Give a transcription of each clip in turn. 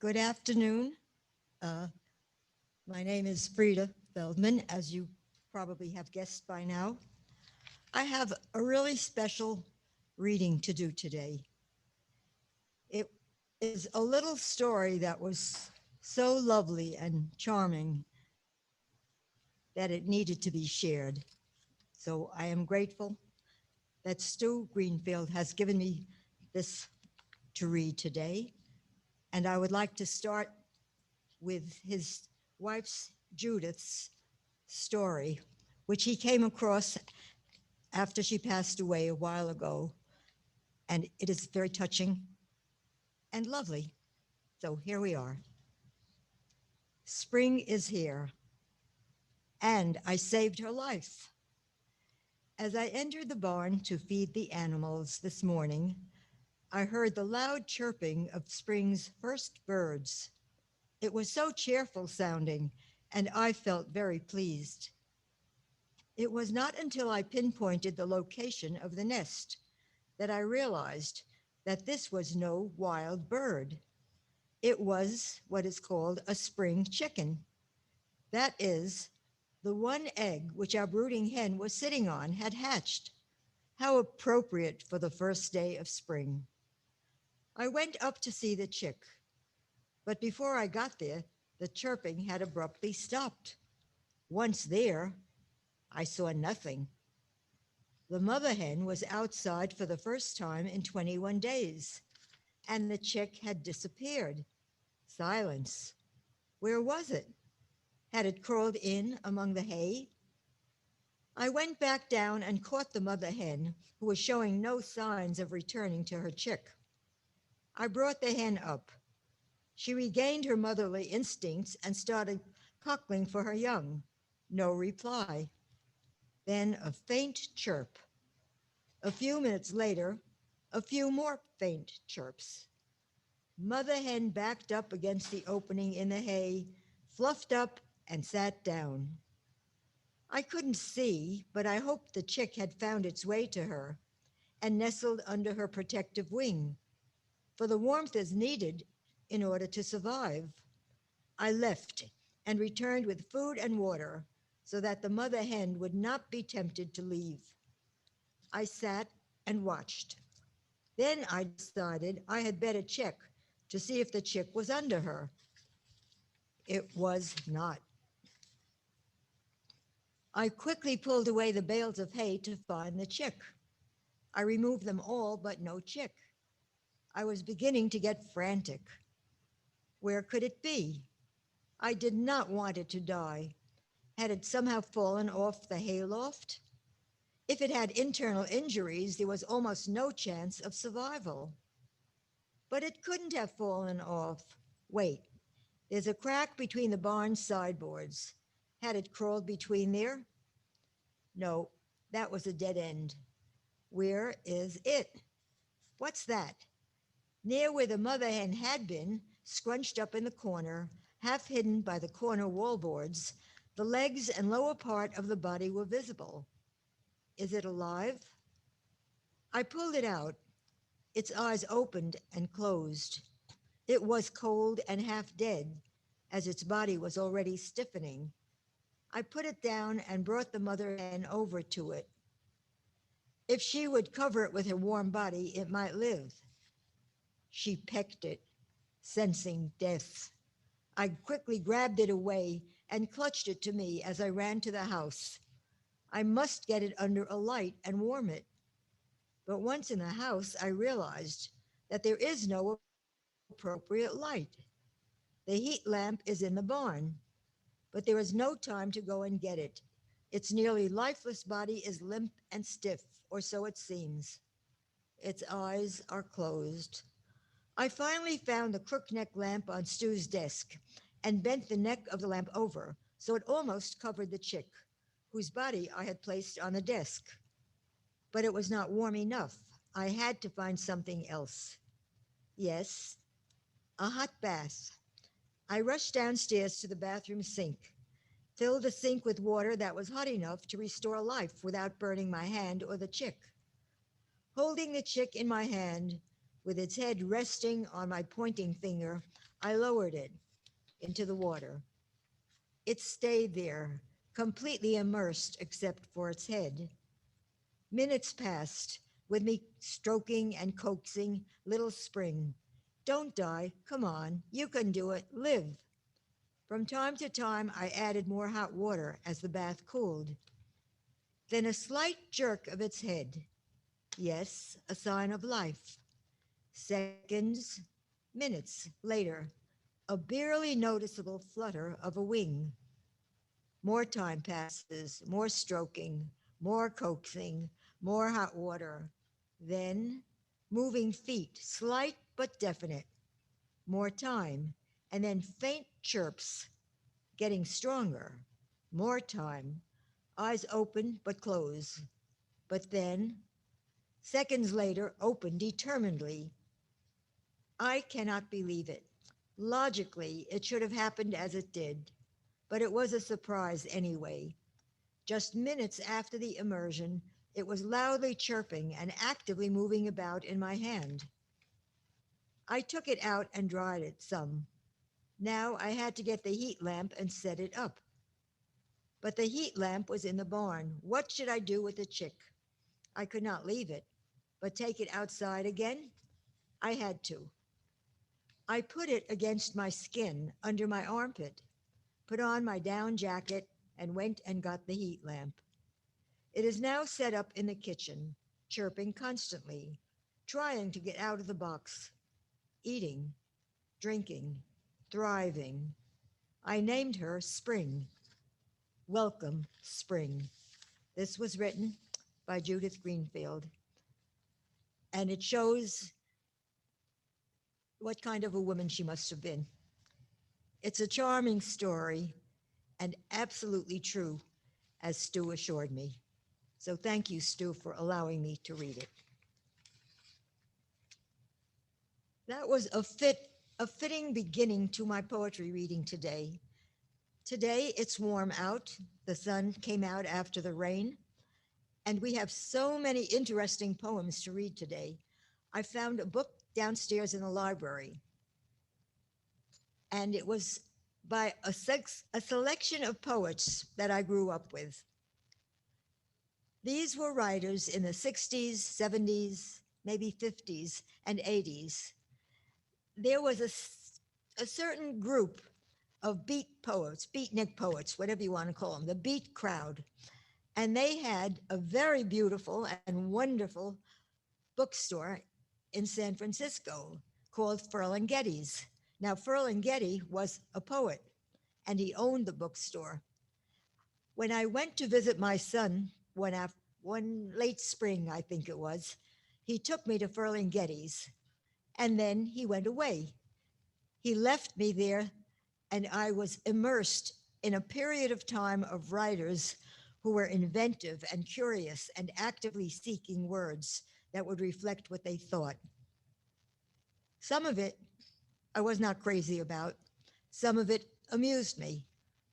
Good afternoon. Uh, my name is Frieda Feldman, as you probably have guessed by now. I have a really special reading to do today. It is a little story that was so lovely and charming that it needed to be shared. So I am grateful that Stu Greenfield has given me this to read today. And I would like to start with his wife's Judith's story, which he came across after she passed away a while ago. And it is very touching and lovely. So here we are. Spring is here, and I saved her life. As I entered the barn to feed the animals this morning, I heard the loud chirping of spring's first birds. It was so cheerful sounding, and I felt very pleased. It was not until I pinpointed the location of the nest that I realized that this was no wild bird. It was what is called a spring chicken. That is, the one egg which our brooding hen was sitting on had hatched. How appropriate for the first day of spring. I went up to see the chick, but before I got there, the chirping had abruptly stopped. Once there, I saw nothing. The mother hen was outside for the first time in 21 days, and the chick had disappeared. Silence. Where was it? Had it crawled in among the hay? I went back down and caught the mother hen, who was showing no signs of returning to her chick. I brought the hen up. She regained her motherly instincts and started cockling for her young. No reply. Then a faint chirp. A few minutes later, a few more faint chirps. Mother hen backed up against the opening in the hay, fluffed up, and sat down. I couldn't see, but I hoped the chick had found its way to her and nestled under her protective wing, for the warmth is needed in order to survive. I left and returned with food and water so that the mother hen would not be tempted to leave. I sat and watched. Then I decided I had better check to see if the chick was under her. It was not. I quickly pulled away the bales of hay to find the chick. I removed them all, but no chick. I was beginning to get frantic. Where could it be? I did not want it to die. Had it somehow fallen off the hayloft? If it had internal injuries, there was almost no chance of survival. But it couldn't have fallen off. Wait, there's a crack between the barn sideboards. Had it crawled between there? No, that was a dead end. Where is it? What's that? Near where the mother hen had been, scrunched up in the corner, half hidden by the corner wallboards, the legs and lower part of the body were visible. Is it alive? I pulled it out. Its eyes opened and closed. It was cold and half dead, as its body was already stiffening. I put it down and brought the mother hen over to it. If she would cover it with her warm body, it might live. She pecked it, sensing death. I quickly grabbed it away and clutched it to me as I ran to the house. I must get it under a light and warm it. But once in the house, I realized that there is no appropriate light. The heat lamp is in the barn, but there is no time to go and get it. Its nearly lifeless body is limp and stiff, or so it seems. Its eyes are closed. I finally found the crook neck lamp on Stu's desk and bent the neck of the lamp over so it almost covered the chick, whose body I had placed on the desk. But it was not warm enough. I had to find something else. Yes, a hot bath. I rushed downstairs to the bathroom sink, filled the sink with water that was hot enough to restore life without burning my hand or the chick. Holding the chick in my hand, With its head resting on my pointing finger, I lowered it into the water. It stayed there, completely immersed except for its head. Minutes passed, with me stroking and coaxing little Spring. Don't die, come on, you can do it, live. From time to time, I added more hot water as the bath cooled. Then a slight jerk of its head. Yes, a sign of life. Seconds, minutes later, a barely noticeable flutter of a wing. More time passes, more stroking, more coaxing, more hot water. Then, moving feet, slight but definite. More time, and then faint chirps, getting stronger. More time, eyes open but close. But then, seconds later, open determinedly. I cannot believe it. Logically, it should have happened as it did, but it was a surprise anyway. Just minutes after the immersion, it was loudly chirping and actively moving about in my hand. I took it out and dried it some. Now I had to get the heat lamp and set it up. But the heat lamp was in the barn. What should I do with the chick? I could not leave it, but take it outside again? I had to. I put it against my skin under my armpit, put on my down jacket, and went and got the heat lamp. It is now set up in the kitchen, chirping constantly, trying to get out of the box, eating, drinking, thriving. I named her Spring. Welcome, Spring. This was written by Judith Greenfield, and it shows what kind of a woman she must have been. It's a charming story and absolutely true, as Stu assured me. So thank you, Stu, for allowing me to read it. That was a fitting beginning to my poetry reading today. Today it's warm out. The sun came out after the rain, and we have so many interesting poems to read today. I found a book downstairs in the library, and it was by a selection of poets that I grew up with. These were writers in the 60s, 70s, maybe 50s, and 80s. There was a certain group of beat poets, beatnik poets, whatever you want to call them, the beat crowd. And they had a very beautiful and wonderful bookstore in San Francisco called Ferlinghetti's. Now, Ferlinghetti was a poet, and he owned the bookstore. When I went to visit my son one late spring, I think it was, he took me to Ferlinghetti's, and then he went away. He left me there, and I was immersed in a period of time of writers who were inventive and curious and actively seeking words that would reflect what they thought. Some of it I was not crazy about. Some of it amused me.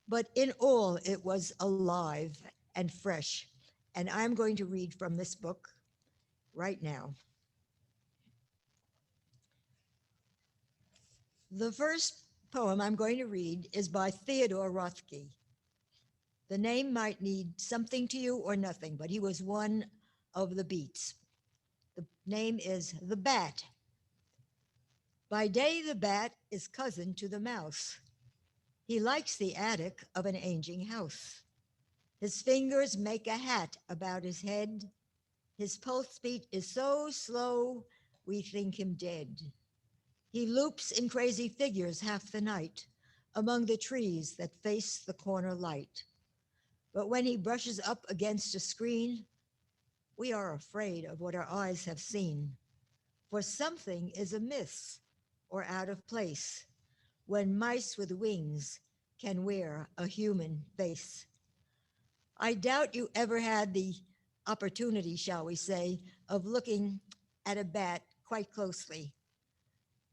But in all, it was alive and fresh. And I'm going to read from this book right now. The first poem I'm going to read is by Theodore Rothke. The name might need something to you or nothing, but he was one of the beats. The name is The Bat. By day, the bat is cousin to the mouse. He likes the attic of an aging house. His fingers make a hat about his head. His pulse beat is so slow, we think him dead. He loops in crazy figures half the night among the trees that face the corner light. But when he brushes up against a screen, we are afraid of what our eyes have seen. For something is amiss or out of place when mice with wings can wear a human face. I doubt you ever had the opportunity, shall we say, of looking at a bat quite closely.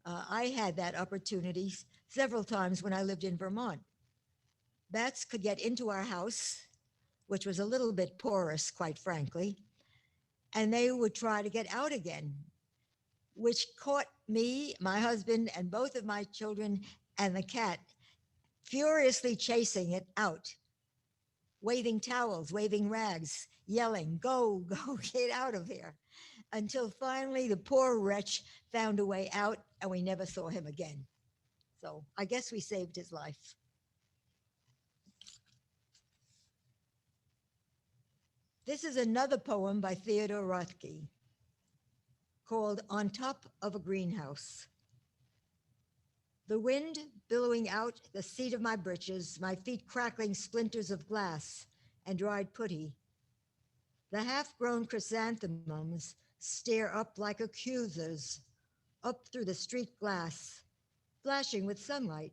I had that opportunity several times when I lived in Vermont. Bats could get into our house, which was a little bit porous, quite frankly, and they would try to get out again. which caught me, my husband, and both of my children and the cat furiously chasing it out, waving towels, waving rags, yelling, "Go, go, get out of here," until finally the poor wretch found a way out and we never saw him again. So I guess we saved his life. This is another poem by Theodore Rothke called On Top of a Greenhouse. The wind billowing out the seat of my breeches, my feet crackling splinters of glass and dried putty. The half-grown chrysanthemums stare up like accusers, up through the street glass, flashing with sunlight.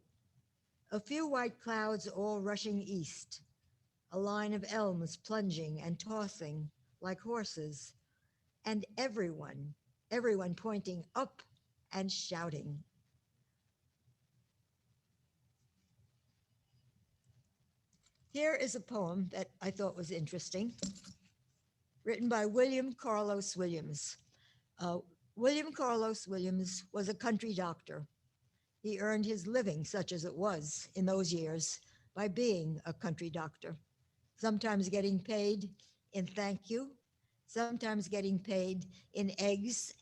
A few white clouds all rushing east, a line of elms plunging and tossing like horses, and everyone pointing up and shouting. Here is a poem that I thought was interesting, written by William Carlos Williams. Uh, William Carlos Williams was a country doctor. He earned his living, such as it was in those years, by being a country doctor, sometimes getting paid in thank you, sometimes getting paid in eggs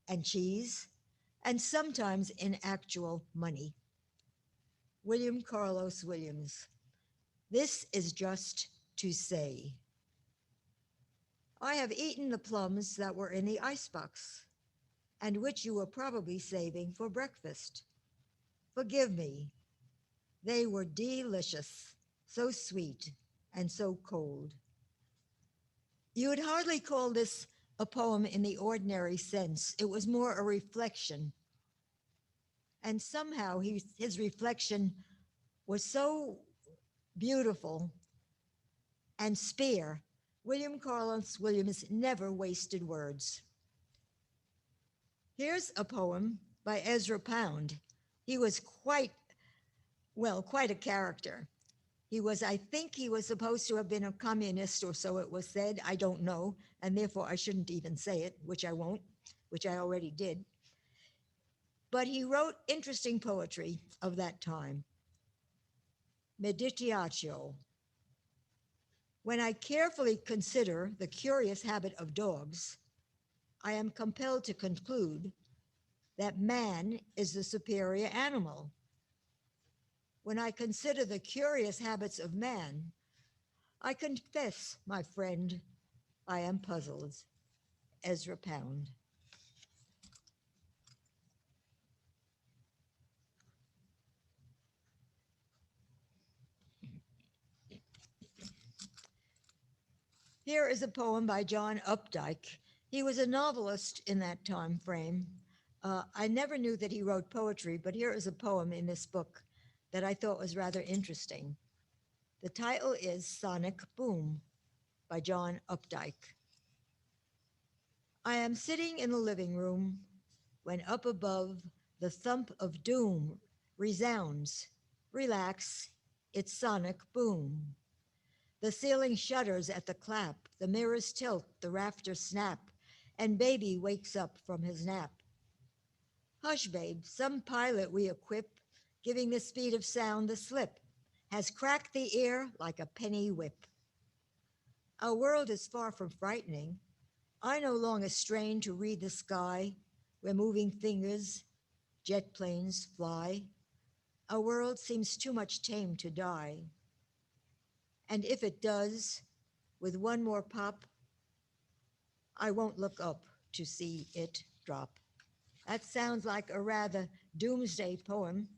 and cheese, and sometimes in actual money. William Carlos Williams. This is just to say. I have eaten the plums that were in the icebox, and which you were probably saving for breakfast. Forgive me. They were delicious, so sweet and so cold. You would hardly call this a poem in the ordinary sense. It was more a reflection. And somehow his reflection was so beautiful and spare. William Carlos Williams never wasted words. Here's a poem by Ezra Pound. He was quite a character. I think he was supposed to have been a communist, or so it was said. I don't know, and therefore I shouldn't even say it, which I won't, which I already did. But he wrote interesting poetry of that time. Meditatio. When I carefully consider the curious habit of dogs, I am compelled to conclude that man is the superior animal. When I consider the curious habits of man, I confess, my friend, I am puzzled. Ezra Pound. Here is a poem by John Updike. He was a novelist in that time frame. I never knew that he wrote poetry, but here is a poem in this book that I thought was rather interesting. The title is Sonic Boom by John Updike. I am sitting in the living room when up above the thump of doom resounds. Relax, it's sonic boom. The ceiling shudders at the clap, the mirrors tilt, the rafters snap, and baby wakes up from his nap. Hush, babe, some pilot we equip, giving the speed of sound the slip, has cracked the ear like a penny whip. Our world is far from frightening. I no longer strain to read the sky where moving fingers, jet planes fly. Our world seems too much tame to die. And if it does, with one more pop, I won't look up to see it drop. That sounds like a rather doomsday poem,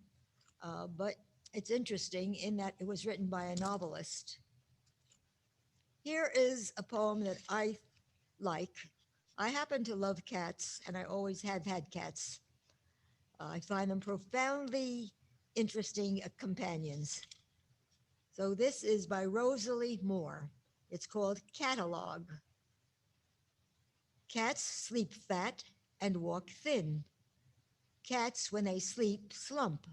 but it's interesting in that it was written by a novelist. Here is a poem that I like. I happen to love cats, and I always have had cats. I find them profoundly interesting companions. So this is by Rosalie Moore. It's called Catalog. Cats sleep fat and walk thin. Cats, when they sleep, slump.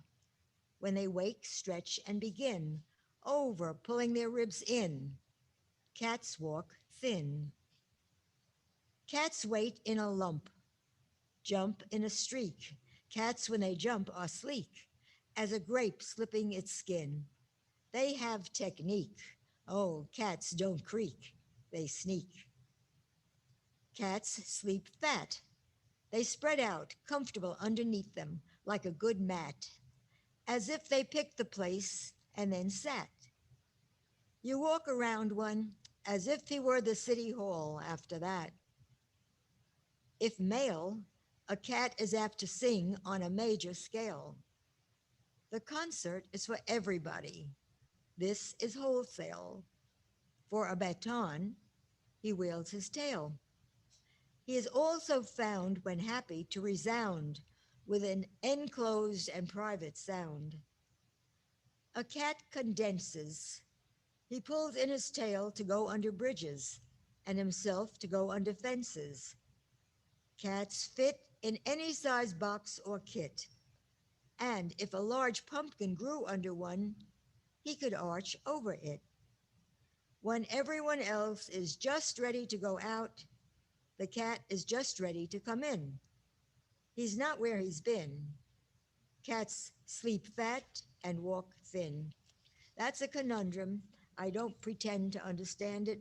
When they wake, stretch and begin, over, pulling their ribs in. Cats walk thin. Cats wait in a lump. jump in a streak. Cats, when they jump, are sleek as a grape slipping its skin. They have technique. Oh, cats don't creak, they sneak. Cats sleep fat. They spread out, comfortable underneath them, like a good mat, as if they picked the place and then sat. You walk around one as if he were the city hall after that. If male, a cat is apt to sing on a major scale. The concert is for everybody. This is wholesale. For a baton, he wields his tail. He is also found, when happy, to resound with an enclosed and private sound. A cat condenses. He pulls in his tail to go under bridges, and himself to go under fences. Cats fit in any size box or kit, and if a large pumpkin grew under one, he could arch over it. When everyone else is just ready to go out, the cat is just ready to come in. He's not where he's been. Cats sleep fat and walk thin. That's a conundrum. I don't pretend to understand it,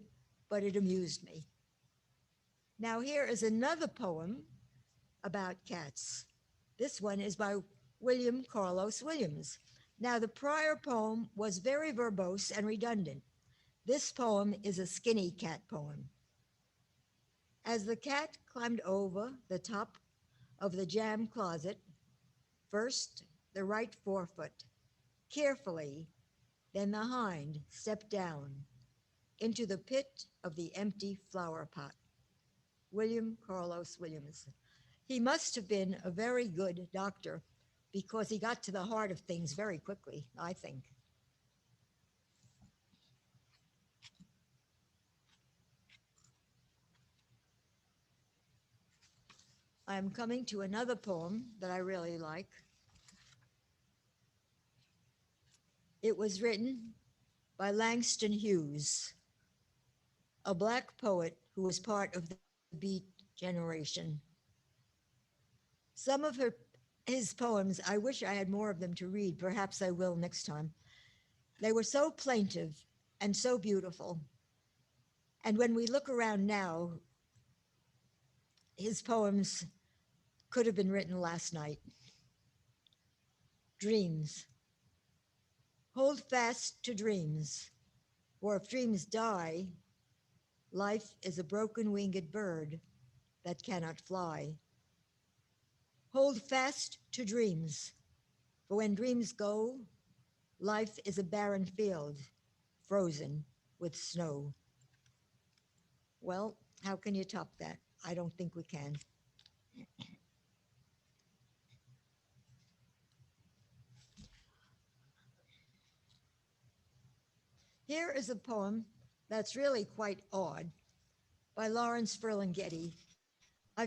but it amused me. Now, here is another poem about cats. This one is by William Carlos Williams. Now, the prior poem was very verbose and redundant. This poem is a skinny cat poem. As the cat climbed over the top of the jam closet, first the right forefoot, carefully, then the hind stepped down into the pit of the empty flower pot. William Carlos Williams. He must have been a very good doctor because he got to the heart of things very quickly, I think. I'm coming to another poem that I really like. It was written by Langston Hughes, a black poet who was part of the Beat generation. Some of his poems, I wish I had more of them to read. Perhaps I will next time. They were so plaintive and so beautiful. And when we look around now, his poems could have been written last night. Dreams. Hold fast to dreams, for if dreams die, life is a broken winged bird that cannot fly. Hold fast to dreams, for when dreams go, life is a barren field, frozen with snow. Well, how can you top that? I don't think we can. Here is a poem that's really quite odd by Lawrence Ferlinghetti. I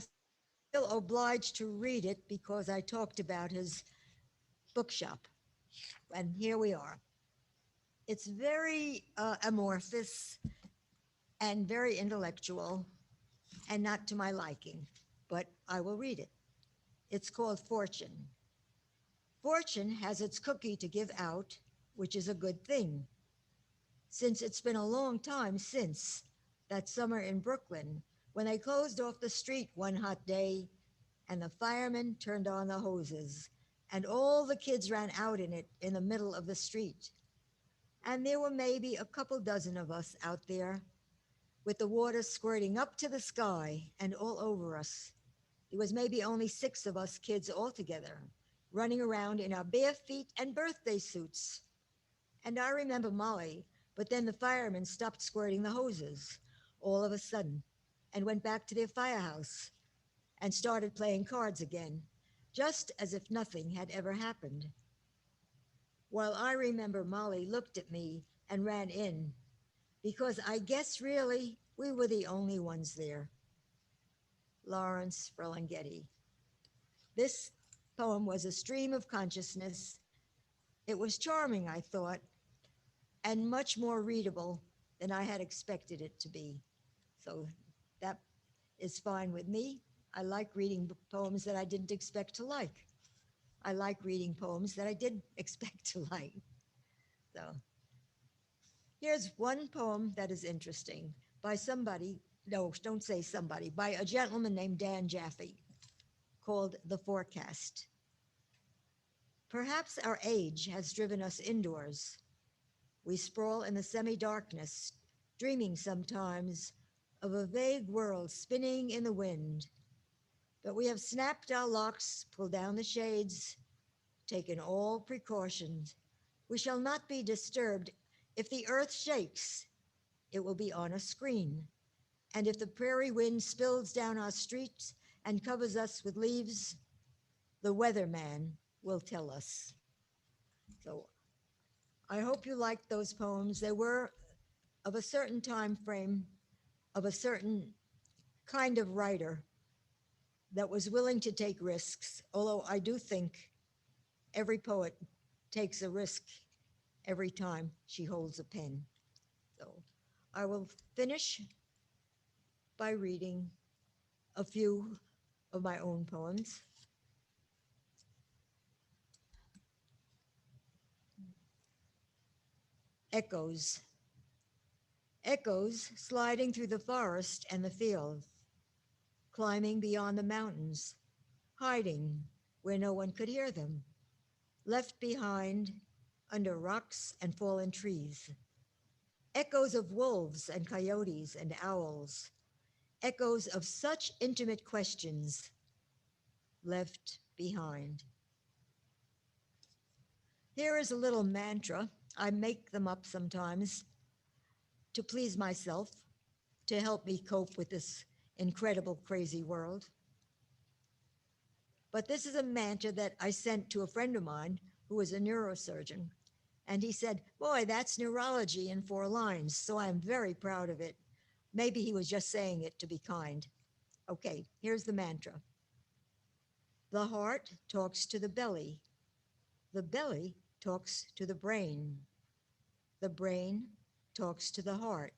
feel obliged to read it because I talked about his bookshop. And here we are. It's very amorphous and very intellectual and not to my liking, but I will read it. It's called Fortune. Fortune has its cookie to give out, which is a good thing, since it's been a long time since that summer in Brooklyn when they closed off the street one hot day and the firemen turned on the hoses and all the kids ran out in it in the middle of the street. And there were maybe a couple dozen of us out there with the water squirting up to the sky and all over us. There was maybe only 6 of us kids altogether, running around in our bare feet and birthday suits. And I remember Molly, but then the firemen stopped squirting the hoses all of a sudden and went back to their firehouse and started playing cards again, just as if nothing had ever happened. While I remember Molly looked at me and ran in, because I guess really we were the only ones there. Lawrence Ferlinghetti. This poem was a stream of consciousness. It was charming, I thought, and much more readable than I had expected it to be. So that is fine with me. I like reading poems that I didn't expect to like. I like reading poems that I did expect to like. So here's one poem that is interesting by somebody, no, don't say somebody, by a gentleman named Dan Jaffe, called The Forecast. Perhaps our age has driven us indoors. We sprawl in the semi-darkness, dreaming sometimes of a vague world spinning in the wind. But we have snapped our locks, pulled down the shades, taken all precautions. We shall not be disturbed. If the earth shakes, it will be on a screen. And if the prairie wind spills down our streets and covers us with leaves, the weatherman will tell us. So I hope you liked those poems. They were of a certain time frame, of a certain kind of writer that was willing to take risks, although I do think every poet takes a risk every time she holds a pen. So I will finish by reading a few of my own poems. Echoes. Echoes sliding through the forest and the field, climbing beyond the mountains, hiding where no one could hear them, left behind under rocks and fallen trees. Echoes of wolves and coyotes and owls, echoes of such intimate questions left behind. Here is a little mantra. I make them up sometimes to please myself, to help me cope with this incredible, crazy world. But this is a mantra that I sent to a friend of mine who is a neurosurgeon. And he said, boy, that's neurology in 4 lines. So I'm very proud of it. Maybe he was just saying it to be kind. Okay, here's the mantra. The heart talks to the belly. The belly talks to the brain. The brain talks to the heart.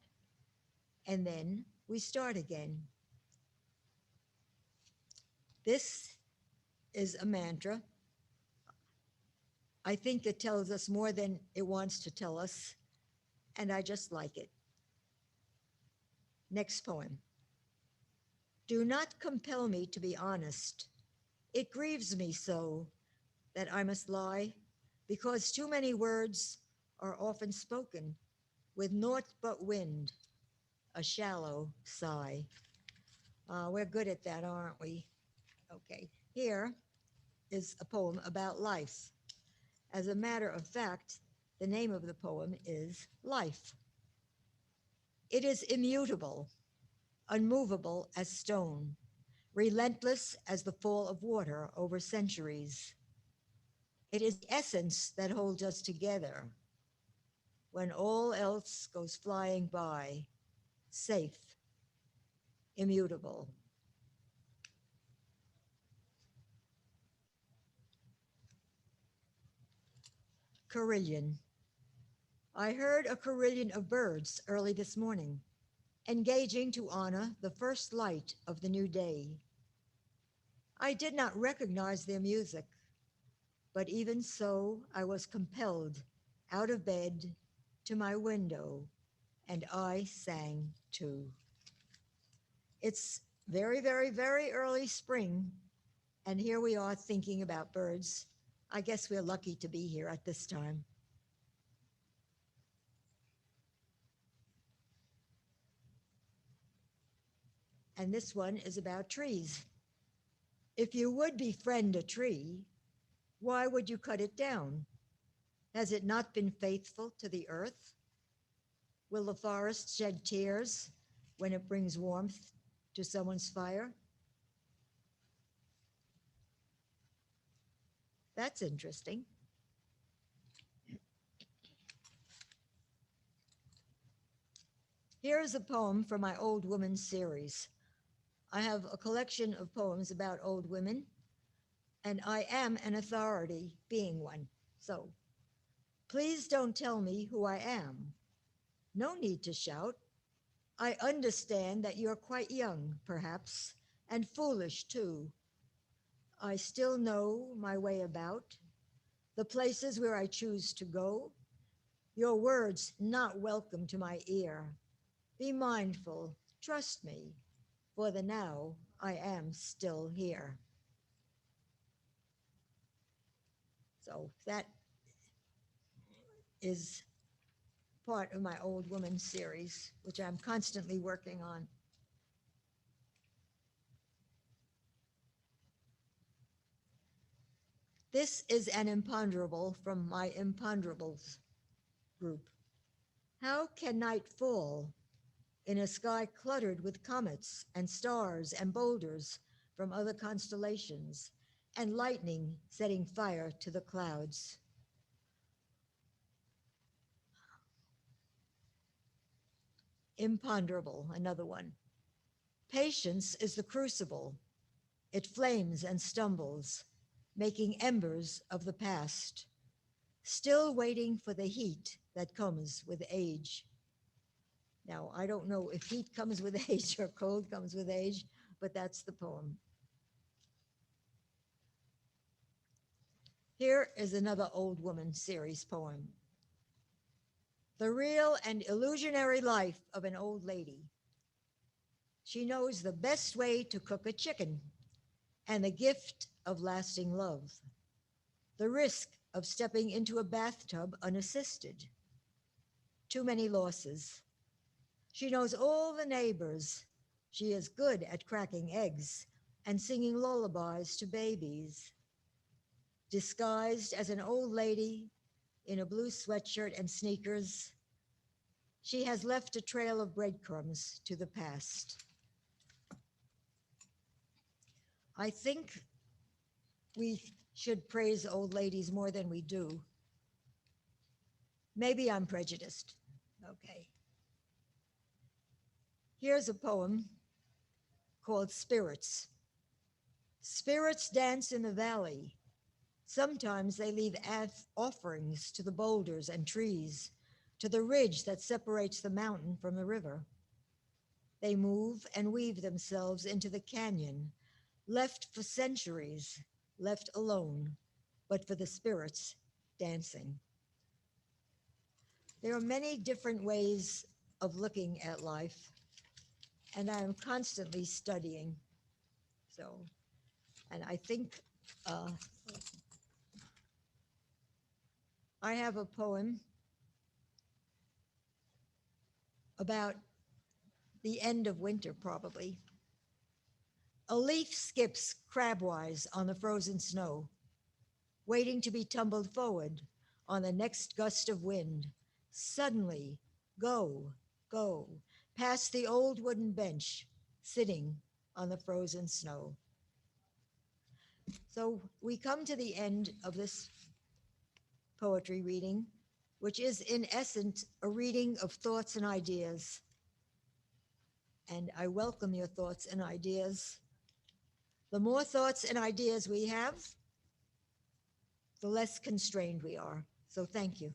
And then we start again. This is a mantra. I think it tells us more than it wants to tell us, and I just like it. Next poem. Do not compel me to be honest. It grieves me so that I must lie, because too many words are often spoken with naught but wind, a shallow sigh. We're good at that, aren't we? Okay, here is a poem about life. As a matter of fact, the name of the poem is Life. It is immutable, unmovable as stone, relentless as the fall of water over centuries. It is the essence that holds us together when all else goes flying by, safe, immutable. Carillon. I heard a carillon of birds early this morning, engaging to honor the first light of the new day. I did not recognize their music, but even so, I was compelled out of bed to my window, and I sang too. It's very, very, very early spring, and here we are thinking about birds. I guess we're lucky to be here at this time. And this one is about trees. If you would befriend a tree, why would you cut it down? Has it not been faithful to the earth? Will the forest shed tears when it brings warmth to someone's fire? That's interesting. Here is a poem from my Old Woman series. I have a collection of poems about old women, and I am an authority being one. So please don't tell me who I am. No need to shout. I understand that you're quite young, perhaps, and foolish too. I still know my way about, the places where I choose to go. Your words not welcome to my ear. Be mindful, trust me, for the now I am still here. So that is part of my Old Woman series, which I'm constantly working on. This is an imponderable from my imponderables group. How can night fall in a sky cluttered with comets and stars and boulders from other constellations, and lightning setting fire to the clouds? Imponderable, another one. Patience is the crucible. It flames and stumbles, making embers of the past, still waiting for the heat that comes with age. Now, I don't know if heat comes with age or cold comes with age, but that's the poem. Here is another Old Woman series poem. The real and illusionary life of an old lady. She knows the best way to cook a chicken and the gift of lasting love, the risk of stepping into a bathtub unassisted. Too many losses. She knows all the neighbors. She is good at cracking eggs and singing lullabies to babies. Disguised as an old lady in a blue sweatshirt and sneakers, she has left a trail of breadcrumbs to the past. I think we should praise old ladies more than we do. Maybe I'm prejudiced. Okay. Here's a poem called Spirits. Spirits dance in the valley. Sometimes they leave offerings to the boulders and trees, to the ridge that separates the mountain from the river. They move and weave themselves into the canyon, left for centuries, left alone, but for the spirits dancing. There are many different ways of looking at life, and I am constantly studying. So, and I think I have a poem about the end of winter, probably. A leaf skips crabwise on the frozen snow, waiting to be tumbled forward on the next gust of wind. Suddenly, go, go, past the old wooden bench, sitting on the frozen snow. So we come to the end of this poetry reading, which is in essence a reading of thoughts and ideas. And I welcome your thoughts and ideas. The more thoughts and ideas we have, the less constrained we are. So thank you.